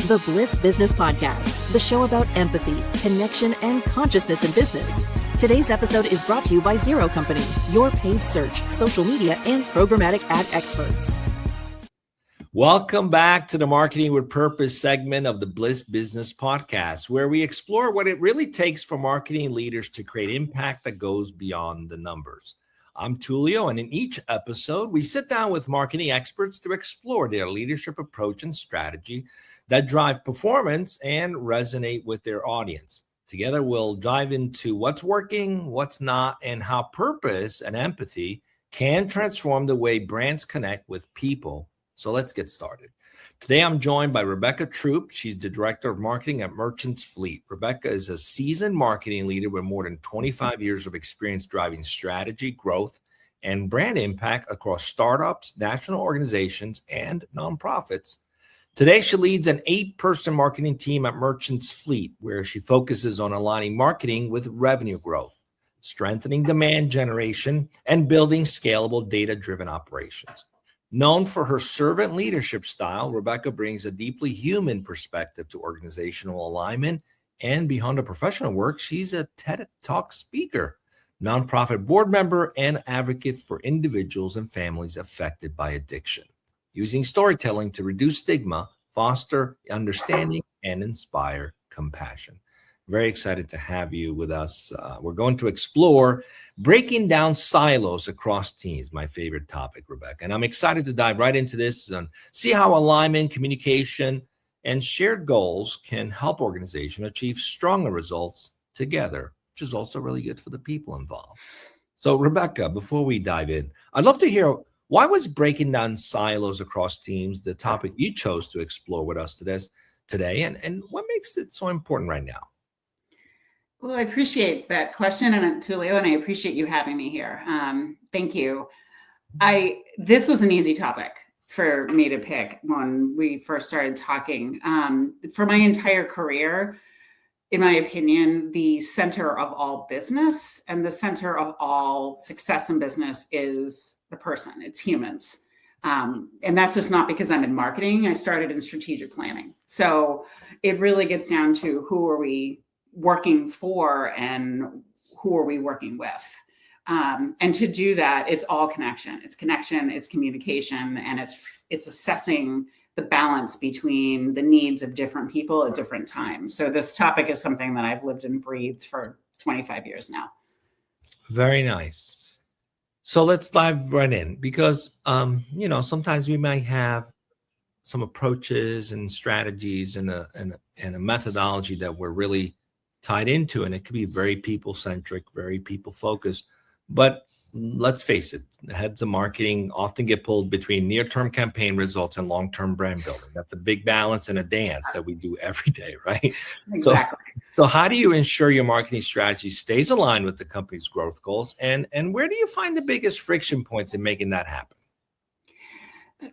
The Bliss Business Podcast, the show about empathy, connection, and consciousness in business. Today's episode is brought to you by Zero Company, your paid search, social media, and programmatic ad experts. Welcome back to the Marketing with Purpose segment of the Bliss Business Podcast, where we explore what it really takes for marketing leaders to create impact that goes beyond the numbers. I'm Tulio, and in each episode, we sit down with marketing experts to explore their leadership approach and strategy that drive performance and resonate with their audience. Together, we'll dive into what's working, what's not, and how purpose and empathy can transform the way brands connect with people. So let's get started. Today, I'm joined by Rebecca Troop. She's the Director of Marketing at Merchants Fleet. Rebecca is a seasoned marketing leader with more than 25 years of experience driving strategy, growth, and brand impact across startups, national organizations, and nonprofits. Today, she leads an 8-person marketing team at Merchants Fleet, where she focuses on aligning marketing with revenue growth, strengthening demand generation, and building scalable data-driven operations. Known for her servant leadership style, Rebecca brings a deeply human perspective to organizational alignment, and beyond her professional work, she's a TED Talk speaker, nonprofit board member, and advocate for individuals and families affected by addiction, using storytelling to reduce stigma, foster understanding, and inspire compassion. Very excited to have you with us. We're going to explore breaking down silos across teams, my favorite topic, Rebecca. And I'm excited to dive right into this and see how alignment, communication, and shared goals can help organizations achieve stronger results together, which is also really good for the people involved. So, Rebecca, before we dive in, I'd love to hear, why was breaking down silos across teams the topic you chose to explore with us today, and what makes it so important right now? Well, I appreciate that question, and Tulio, and I appreciate you having me here. Thank you. This was an easy topic for me to pick when we first started talking. For my entire career, in my opinion, the center of all business and the center of all success in business is the person. It's humans. And that's just not because I'm in marketing. I started in strategic planning. So it really gets down to who are we working for and who are we working with. And to do that, it's all connection. It's connection, it's communication, and it's assessing the balance between the needs of different people at different times. So this topic is something that I've lived and breathed for 25 years now. Very nice. So let's dive right in, because sometimes we might have some approaches and strategies and a methodology that we're really tied into, and it could be very people-centric, very people-focused. But let's face it, heads of marketing often get pulled between near-term campaign results and long-term brand building. That's a big balance and a dance that we do every day, right? Exactly. So how do you ensure your marketing strategy stays aligned with the company's growth goals? And where do you find the biggest friction points in making that happen?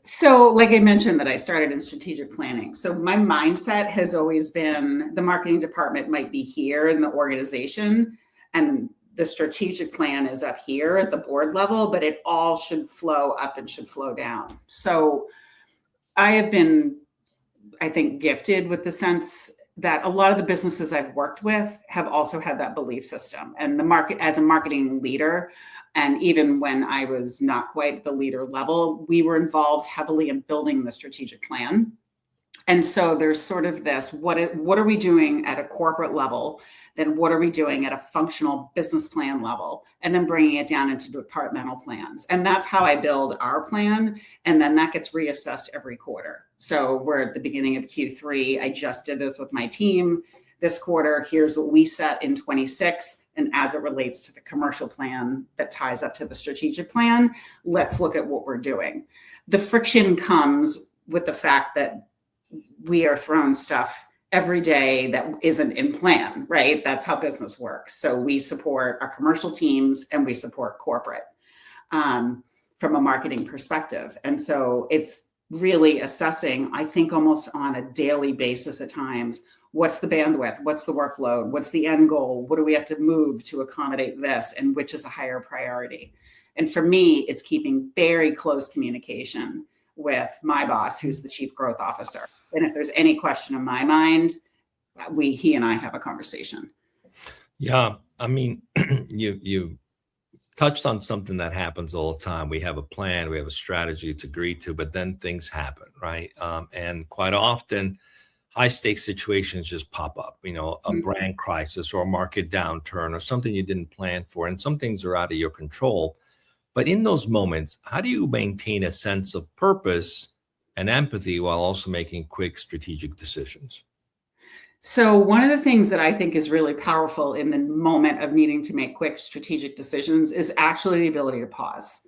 So like I mentioned that I started in strategic planning. So my mindset has always been the marketing department might be here in the organization and the strategic plan is up here at the board level, but it all should flow up and should flow down. So I have been, I think, gifted with the sense that a lot of the businesses I've worked with have also had that belief system. And the market, as a marketing leader, and even when I was not quite the leader level, we were involved heavily in building the strategic plan. And so there's sort of this, what are we doing at a corporate level? Then what are we doing at a functional business plan level? And then bringing it down into departmental plans. And that's how I build our plan. And then that gets reassessed every quarter. So we're at the beginning of Q3. I just did this with my team. This quarter, here's what we set in 26. And as it relates to the commercial plan that ties up to the strategic plan, let's look at what we're doing. The friction comes with the fact that we are thrown stuff every day that isn't in plan, right? That's how business works. So we support our commercial teams and we support corporate from a marketing perspective. And so it's really assessing, I think almost on a daily basis at times, what's the bandwidth? What's the workload? What's the end goal? What do we have to move to accommodate this? And which is a higher priority? And for me, it's keeping very close communication with my boss, who's the chief growth officer. And if there's any question in my mind, he and I have a conversation. Yeah. I mean, you touched on something that happens all the time. We have a plan, we have a strategy, it's agreed to, but then things happen, right? And quite often, high stakes situations just pop up, a brand crisis or a market downturn or something you didn't plan for. And some things are out of your control. But in those moments, how do you maintain a sense of purpose and empathy while also making quick strategic decisions? So one of the things that I think is really powerful in the moment of needing to make quick strategic decisions is actually the ability to pause.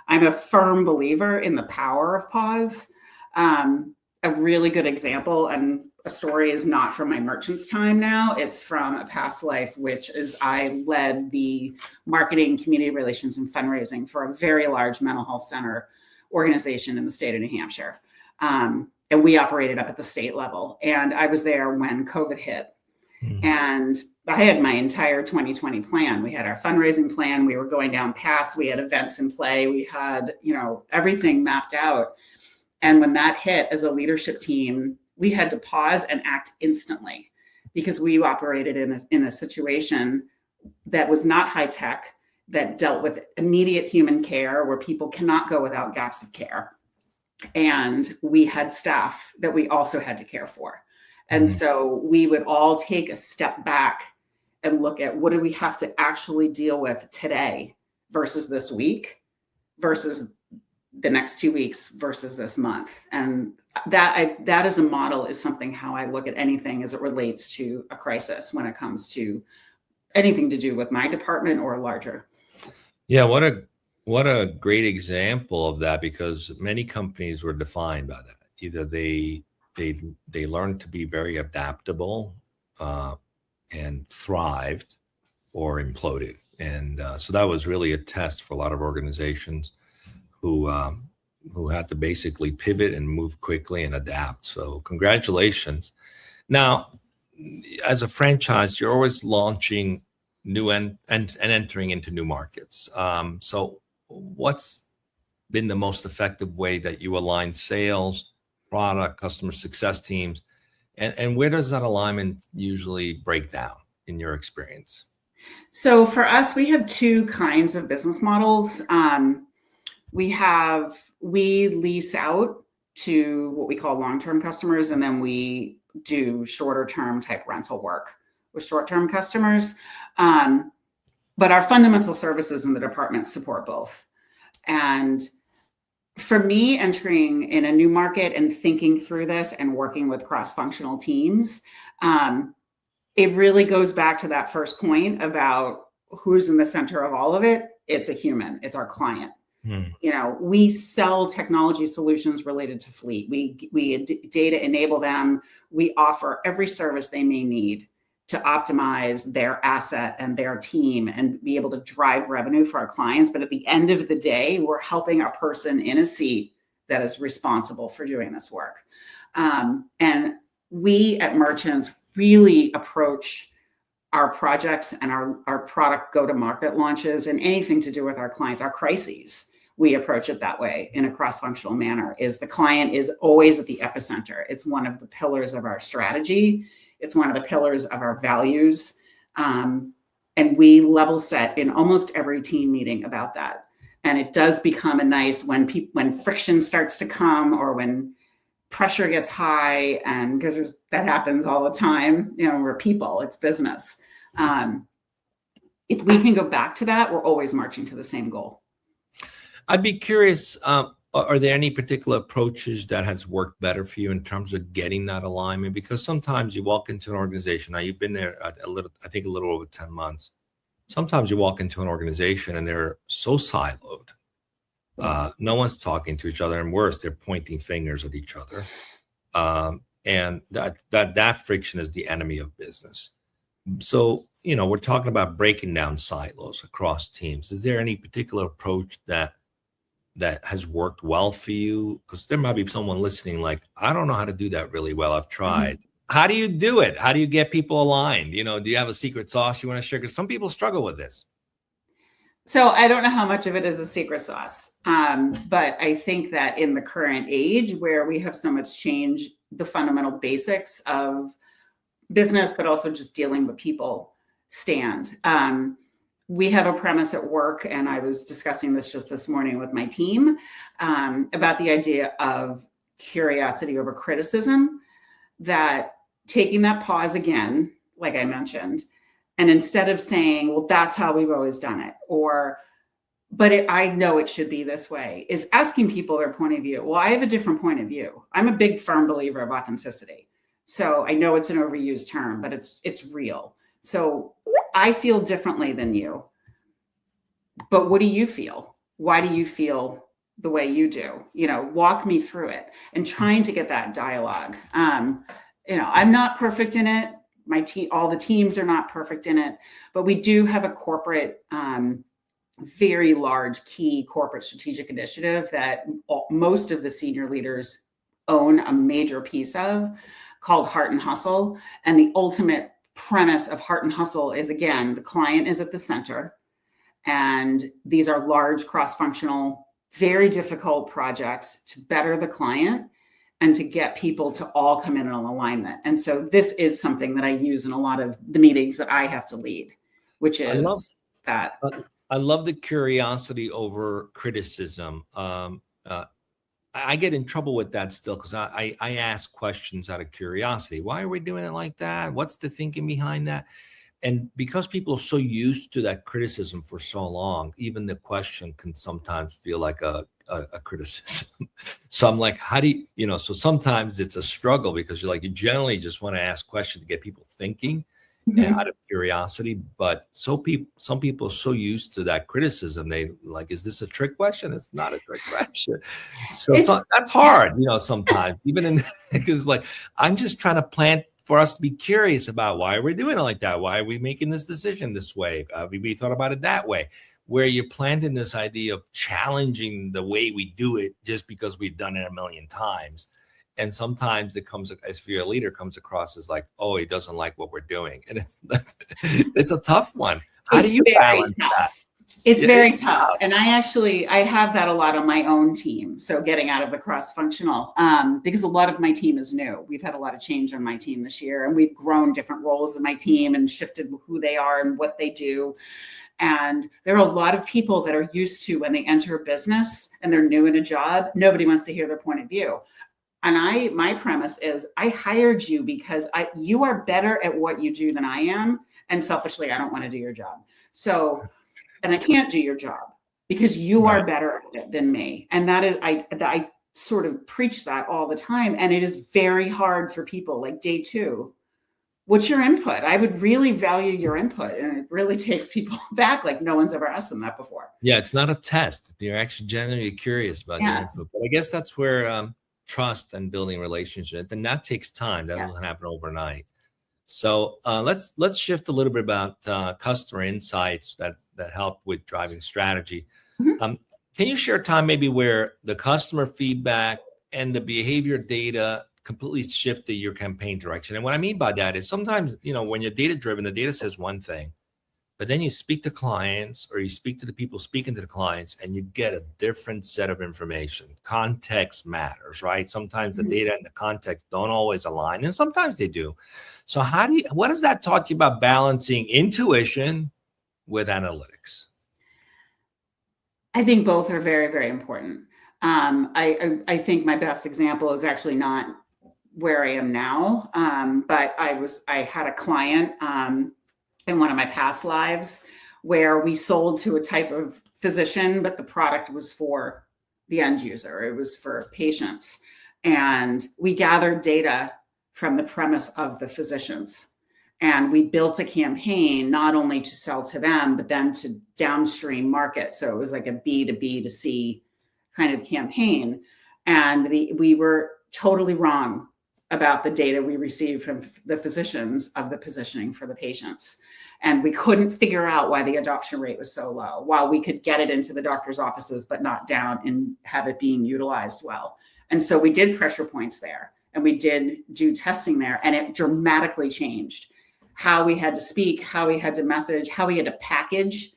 I'm a firm believer in the power of pause. A really good example, and a story is not from my merchant's time now, it's from a past life, which is I led the marketing, community relations, and fundraising for a very large mental health center organization in the state of New Hampshire. And we operated up at the state level. And I was there when COVID hit. And I had my entire 2020 plan. We had our fundraising plan. We were going down paths. We had events in play. We had, everything mapped out. And when that hit, as a leadership team, we had to pause and act instantly because we operated in a situation that was not high tech, that dealt with immediate human care where people cannot go without gaps of care. And we had staff that we also had to care for. And so we would all take a step back and look at what do we have to actually deal with today versus this week versus the next 2 weeks versus this month. And that as a model is something how I look at anything as it relates to a crisis when it comes to anything to do with my department or larger. Yeah, what a great example of that, because many companies were defined by that. Either they learned to be very adaptable and thrived, or imploded. And so that was really a test for a lot of organizations who had to basically pivot and move quickly and adapt. So congratulations. Now, as a franchise, you're always launching new and entering into new markets. So what's been the most effective way that you align sales, product, customer success teams, and where does that alignment usually break down in your experience? So for us, we have two kinds of business models. We lease out to what we call long-term customers, and then we do shorter term type rental work with short-term customers. But our fundamental services in the department support both. And for me, entering in a new market and thinking through this and working with cross-functional teams, it really goes back to that first point about who's in the center of all of it. It's a human, it's our client. We sell technology solutions related to fleet. We data enable them. We offer every service they may need to optimize their asset and their team and be able to drive revenue for our clients. But at the end of the day, we're helping a person in a seat that is responsible for doing this work. And we at Merchants really approach our projects and our product go-to-market launches and anything to do with our clients, our crises. We approach it that way in a cross-functional manner. Is the client is always at the epicenter. It's one of the pillars of our strategy. It's one of the pillars of our values. And we level set in almost every team meeting about that. And it does become a nice when friction starts to come or when pressure gets high, and because that happens all the time, we're people, it's business. If we can go back to that, we're always marching to the same goal. I'd be curious, are there any particular approaches that has worked better for you in terms of getting that alignment? Because sometimes you walk into an organization, now you've been there a little over 10 months. Sometimes you walk into an organization and they're so siloed. No one's talking to each other, and worse, they're pointing fingers at each other. And that friction is the enemy of business. So, we're talking about breaking down silos across teams. Is there any particular approach that has worked well for you? Because there might be someone listening like, I don't know how to do that really well. I've tried. How do you do it? How do you get people aligned? Do you have a secret sauce you want to share? Because some people struggle with this. So I don't know how much of it is a secret sauce, but I think that in the current age where we have so much change, the fundamental basics of business, but also just dealing with people stand. We have a premise at work, and I was discussing this just this morning with my team about the idea of curiosity over criticism, that taking that pause again, like I mentioned, and instead of saying, well, that's how we've always done it, or, I know it should be this way, is asking people their point of view. Well, I have a different point of view. I'm a big firm believer of authenticity. So I know it's an overused term, but it's real. So I feel differently than you, but what do you feel? Why do you feel the way you do? Walk me through it, and trying to get that dialogue. I'm not perfect in it. My team, all the teams are not perfect in it, but we do have a corporate, very large key corporate strategic initiative that most of the senior leaders own a major piece of, called Heart and Hustle. And the ultimate premise of Heart and Hustle is, again, the client is at the center. And these are large, cross-functional, very difficult projects to better the client and to get people to all come in on alignment. And so this is something that I use in a lot of the meetings that I have to lead, which is I love the curiosity over criticism. I get in trouble with that still, because I ask questions out of curiosity. Why are we doing it like that? What's the thinking behind that? And because people are so used to that criticism for so long, even the question can sometimes feel like a criticism. So I'm like, how do you, so sometimes it's a struggle, because you generally just want to ask questions to get people thinking. And out of curiosity, but some people are so used to that criticism, they like, is this a trick question? It's not a trick question. So that's hard, sometimes, even in, because I'm just trying to plant for us to be curious about why we're doing it like that. Why are we making this decision this way? We thought about it that way, where you're planting this idea of challenging the way we do it just because we've done it a million times. And sometimes it comes, as for your leader, comes across as like, oh, he doesn't like what we're doing. And it's a tough one. How do you balance that? It's very tough. And I have that a lot on my own team. So getting out of the cross-functional, because a lot of my team is new. We've had a lot of change on my team this year, and we've grown different roles in my team and shifted who they are and what they do. And there are a lot of people that are used to, when they enter a business and they're new in a job, nobody wants to hear their point of view. And my premise is, I hired you because you are better at what you do than I am. And selfishly, I don't want to do your job. So, and I can't do your job because you are better at it than me. And that is, I sort of preach that all the time. And it is very hard for people, like day 2. What's your input? I would really value your input. And it really takes people back. Like no one's ever asked them that before. Yeah, it's not a test. You're actually genuinely curious about your input. But I guess that's where trust and building relationships, and that takes time. That doesn't happen overnight. So let's shift a little bit about customer insights that help with driving strategy. Can you share time maybe where the customer feedback and the behavior data completely shifted your campaign direction? And what I mean by that is sometimes, when you're data driven, the data says one thing, but then you speak to clients, or you speak to the people speaking to the clients, and you get a different set of information. Context matters, right? Sometimes the data and the context don't always align, and sometimes they do. So what does that talk to you about balancing intuition with analytics? I think both are very, very important. I think my best example is actually not where I am now, but I had a client in one of my past lives where we sold to a type of physician, but the product was for the end user. It was for patients. And we gathered data from the premise of the physicians. And we built a campaign not only to sell to them, but then to downstream market. So it was like a B to B to C kind of campaign. And we were totally wrong about the data we received from the physicians of the positioning for the patients. And we couldn't figure out why the adoption rate was so low, while we could get it into the doctor's offices, but not down and have it being utilized well. And so we did pressure points there, and we did do testing there, and it dramatically changed how we had to speak, how we had to message, how we had to package.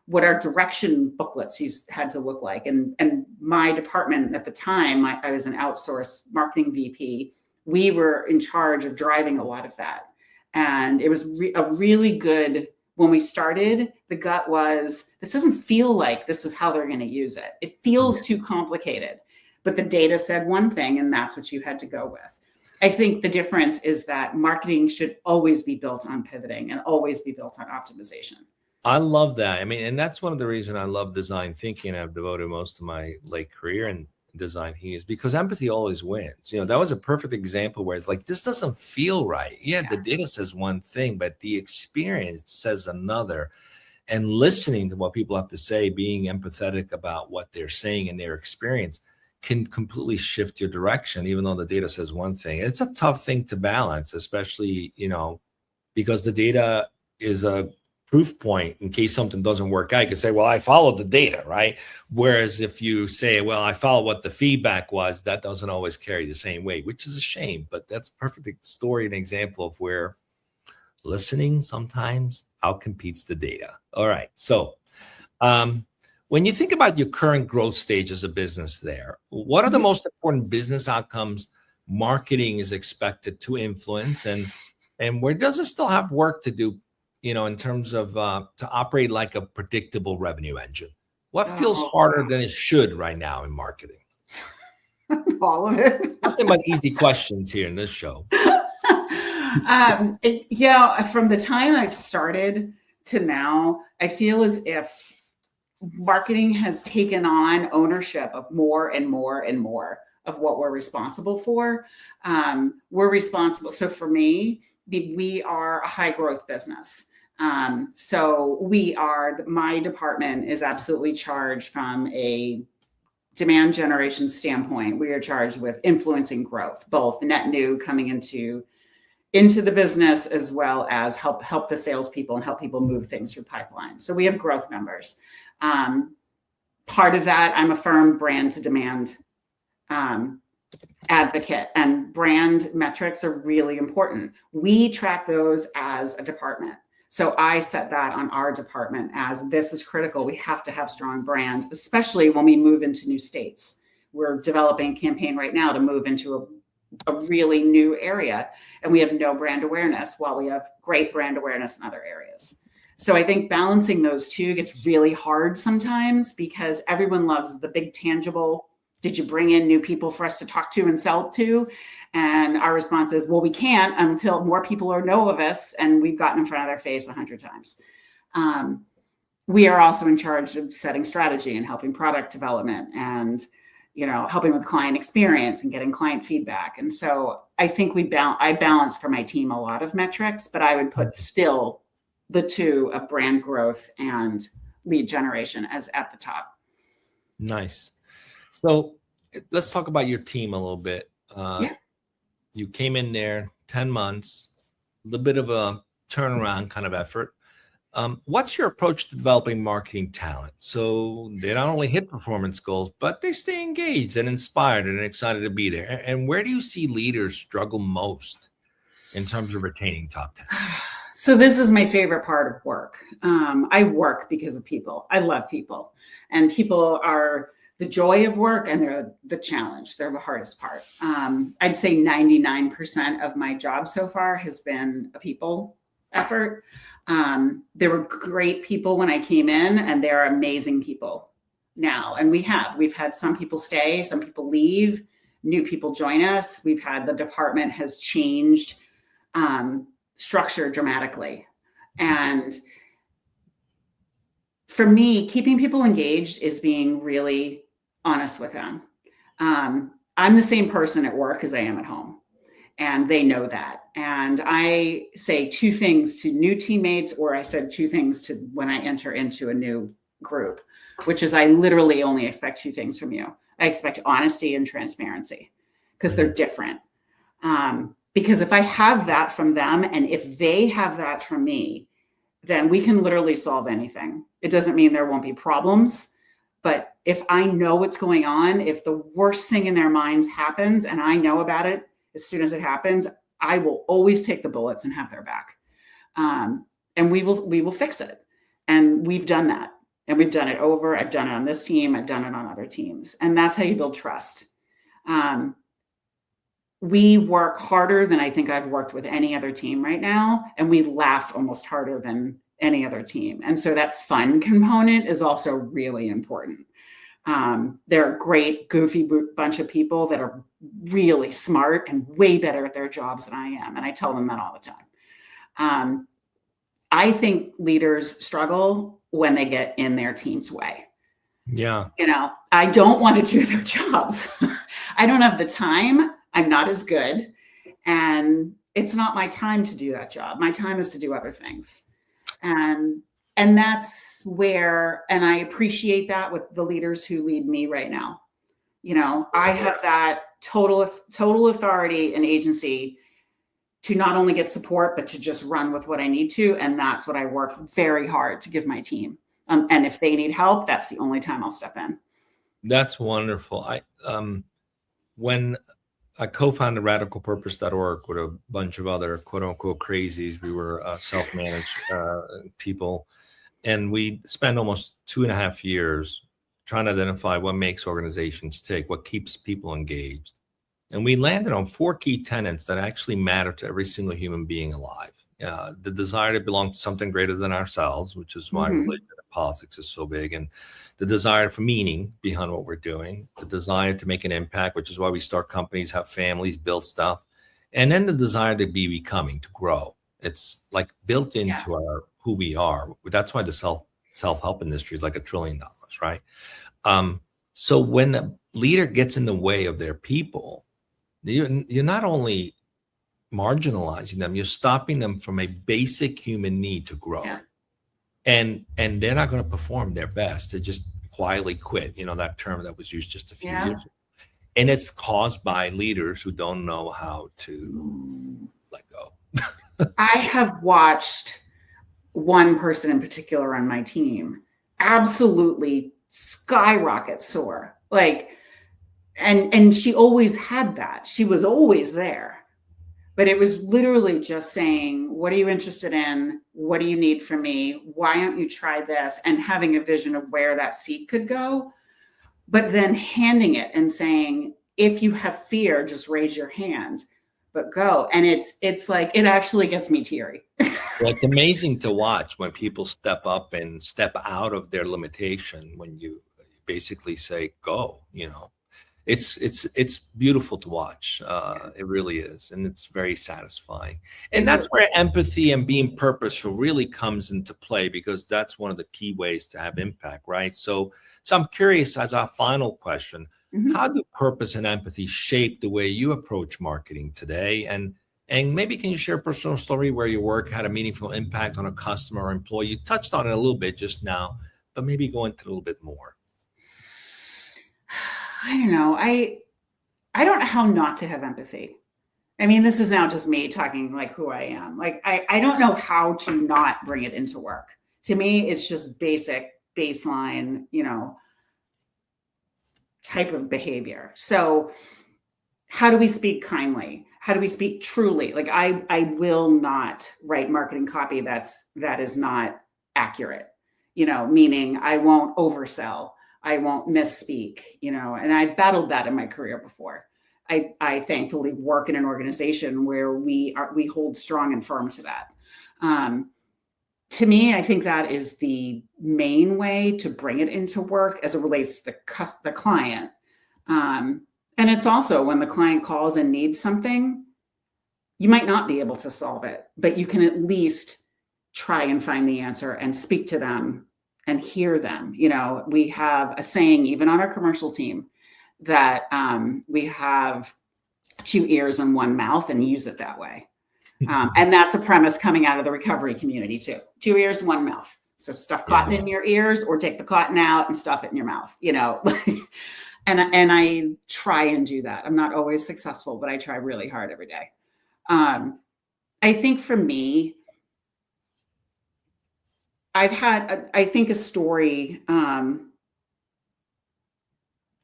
what our direction booklets had to look like. And my department at the time, I was an outsourced marketing VP. We were in charge of driving a lot of that. And it was a really good, when we started, the gut was, this doesn't feel like this is how they're going to use it. It feels too complicated. But the data said one thing, and that's what you had to go with. I think the difference is that marketing should always be built on pivoting and always be built on optimization. I love that. I mean, and that's one of the reasons I love design thinking. I've devoted most of my late career in design thinking is because empathy always wins. That was a perfect example where it's like, this doesn't feel right. Yeah, the data says one thing, but the experience says another. And listening to what people have to say, being empathetic about what they're saying and their experience can completely shift your direction, even though the data says one thing. It's a tough thing to balance, especially, because the data is a proof point in case something doesn't work out. You could say, well, I followed the data, right? Whereas if you say, well, I followed what the feedback was, that doesn't always carry the same weight, which is a shame. But that's a perfect story and example of where listening sometimes outcompetes the data. All right. So when you think about your current growth stage as a business there, what are the most important business outcomes marketing is expected to influence? And where does it still have work to do, in terms of to operate like a predictable revenue engine? What feels harder than it should right now in marketing? All of it. Nothing but easy questions here in this show. From the time I've started to now, I feel as if marketing has taken on ownership of more and more and more of what we're responsible for. We're responsible. So for me, we are a high growth business. So my department is absolutely charged from a demand generation standpoint. We are charged with influencing growth, both net new coming into the business, as well as help the salespeople and help people move things through pipeline. So we have growth numbers. Part of that, I'm a firm brand to demand advocate, and brand metrics are really important. We track those as a department. So I set that on our department as this is critical. We have to have strong brand, especially when we move into new states. We're developing a campaign right now to move into a really new area, and we have no brand awareness while we have great brand awareness in other areas. So I think balancing those two gets really hard sometimes because everyone loves the big tangible. Did you bring in new people for us to talk to and sell to? And our response is, well, we can't until more people know of us and we've gotten in front of their face 100 times. We are also in charge of setting strategy and helping product development and helping with client experience and getting client feedback. And so I think I balance for my team a lot of metrics, but I would put still the two of brand growth and lead generation as at the top. Nice. So let's talk about your team a little bit. You came in there 10 months, a little bit of a turnaround kind of effort. What's your approach to developing marketing talent? So they not only hit performance goals, but they stay engaged and inspired and excited to be there. And where do you see leaders struggle most in terms of retaining top talent? So this is my favorite part of work. I work because of people. I love people, and people are the joy of work, and they're the challenge. They're the hardest part. I'd say 99% of my job so far has been a people effort. There were great people when I came in, and they're amazing people now. And we've had some people stay, some people leave, new people join us. The department has changed structure dramatically. And for me, keeping people engaged is being really honest with them. I'm the same person at work as I am at home, and they know that. And I say two things to new teammates, or I said two things to when I enter into a new group, which is I literally only expect two things from you. I expect honesty and transparency because they're different. Because if I have that from them and if they have that from me, then we can literally solve anything. It doesn't mean there won't be problems, but if I know what's going on, if the worst thing in their minds happens and I know about it as soon as it happens, I will always take the bullets and have their back. And we will fix it. And we've done that. And we've done it over. I've done it on this team. I've done it on other teams. And that's how you build trust. We work harder than I think I've worked with any other team right now. And we laugh almost harder than any other team. And so that fun component is also really important. They're a great, goofy bunch of people that are really smart and way better at their jobs than I am. And I tell them that all the time. I think leaders struggle when they get in their team's way. Yeah. I don't want to do their jobs. I don't have the time. I'm not as good. And it's not my time to do that job. My time is to do other things. And that's where, and I appreciate that with the leaders who lead me right now. I have that total authority and agency to not only get support, but to just run with what I need to. And that's what I work very hard to give my team. And if they need help, that's the only time I'll step in. That's wonderful. When I co-founded radicalpurpose.org with a bunch of other quote unquote crazies, we were self-managed people. And we spent almost 2.5 years trying to identify what makes organizations tick, what keeps people engaged. And we landed on 4 key tenets that actually matter to every single human being alive. The desire to belong to something greater than ourselves, which is why religion and politics is so big. And the desire for meaning behind what we're doing, the desire to make an impact, which is why we start companies, have families, build stuff. And then the desire to be becoming, to grow. It's like built into our who we are. That's why the self-help industry is like $1 trillion, right? So when a leader gets in the way of their people, you're not only marginalizing them, you're stopping them from a basic human need to grow. Yeah. And they're not going to perform their best. They just quietly quit, that term that was used just a few years ago. And it's caused by leaders who don't know how to let go. I have watched one person in particular on my team absolutely skyrocket soar. And she always had that. She was always there. But it was literally just saying, what are you interested in? What do you need from me? Why don't you try this? And having a vision of where that seat could go, but then handing it and saying, if you have fear, just raise your hand, but go. And it's like, it actually gets me teary. Well, it's amazing to watch when people step up and step out of their limitation, when you basically say, go, It's beautiful to watch. It really is. And it's very satisfying. And that's where empathy and being purposeful really comes into play, because that's one of the key ways to have impact, right? So I'm curious, as our final question, how do purpose and empathy shape the way you approach marketing today? And maybe can you share a personal story where your work had a meaningful impact on a customer or employee? You touched on it a little bit just now, but maybe go into a little bit more. I don't know. I don't know how not to have empathy. I mean, this is now just me talking like who I am. I don't know how to not bring it into work. To me, it's just baseline, type of behavior. So how do we speak kindly? How do we speak truly? I will not write marketing copy that is not accurate, meaning I won't oversell. I won't misspeak, and I battled that in my career before. I thankfully work in an organization where we hold strong and firm to that. To me, I think that is the main way to bring it into work as it relates to the client. And it's also when the client calls and needs something, you might not be able to solve it, but you can at least try and find the answer and speak to them and hear them. We have a saying, even on our commercial team, that we have 2 ears and 1 mouth, and use it that way. And that's a premise coming out of the recovery community too. 2 ears, 1 mouth. So stuff cotton in your ears, or take the cotton out and stuff it in your mouth, and I try and do that. I'm not always successful, but I try really hard every day. I think for me, I've had, a story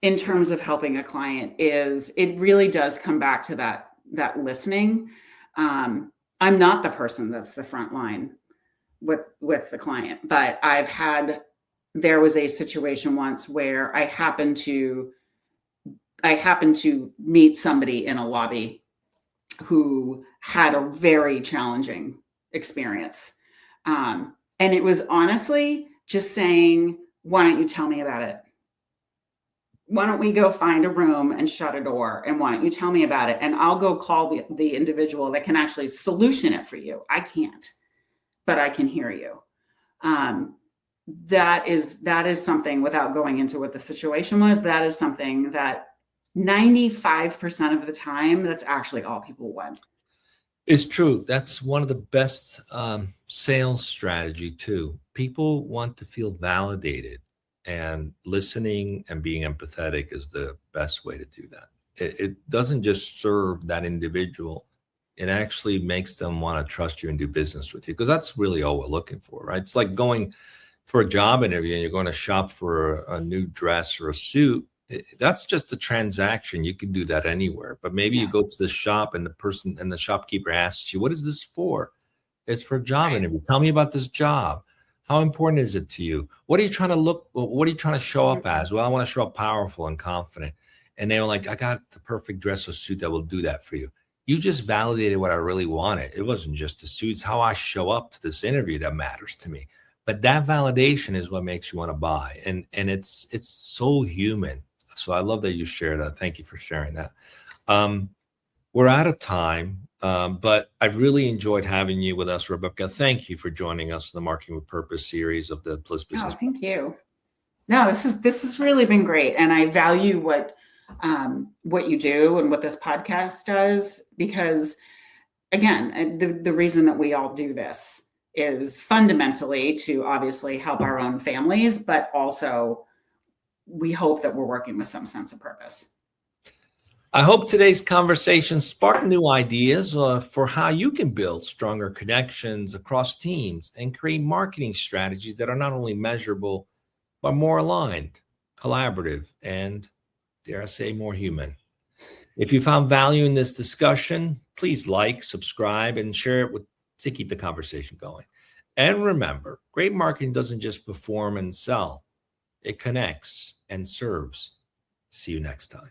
in terms of helping a client is it really does come back to that listening. I'm not the person that's the front line with the client, but I've had there was a situation once where I happened to meet somebody in a lobby who had a very challenging experience. And it was honestly just saying, why don't you tell me about it? Why don't we go find a room and shut a door? And why don't you tell me about it? And I'll go call the individual that can actually solution it for you. I can't, but I can hear you. That is something, without going into what the situation was, that is something that 95% of the time, that's actually all people want. It's true. That's one of the best sales strategy too. People want to feel validated, and listening and being empathetic is the best way to do that. It doesn't just serve that individual. It actually makes them want to trust you and do business with you, because that's really all we're looking for, right? It's like going for a job interview and you're going to shop for a new dress or a suit. That's just a transaction. You can do that anywhere. But maybe you go to the shop and the shopkeeper asks you, what is this for? It's for a job interview. Tell me about this job. How important is it to you? What are you trying to show up as? Well, I want to show up powerful and confident. And they were like, I got the perfect dress or suit that will do that for you. You just validated what I really wanted. It wasn't just the suit. It's how I show up to this interview that matters to me. But that validation is what makes you want to buy. And it's so human. So I love that you shared that. Thank you for sharing that. We're out of time, but I've really enjoyed having you with us, Rebecca. Thank you for joining us in the Marketing with Purpose series of the Bliss Business. Oh, thank you. No, this has really been great. And I value what you do and what this podcast does, because again, the reason that we all do this is fundamentally to obviously help our own families, but also we hope that we're working with some sense of purpose. I hope today's conversation sparked new ideas for how you can build stronger connections across teams and create marketing strategies that are not only measurable, but more aligned, collaborative, and, dare I say, more human. If you found value in this discussion, please like, subscribe, and share it to keep the conversation going. And remember, great marketing doesn't just perform and sell. It connects and serves. See you next time.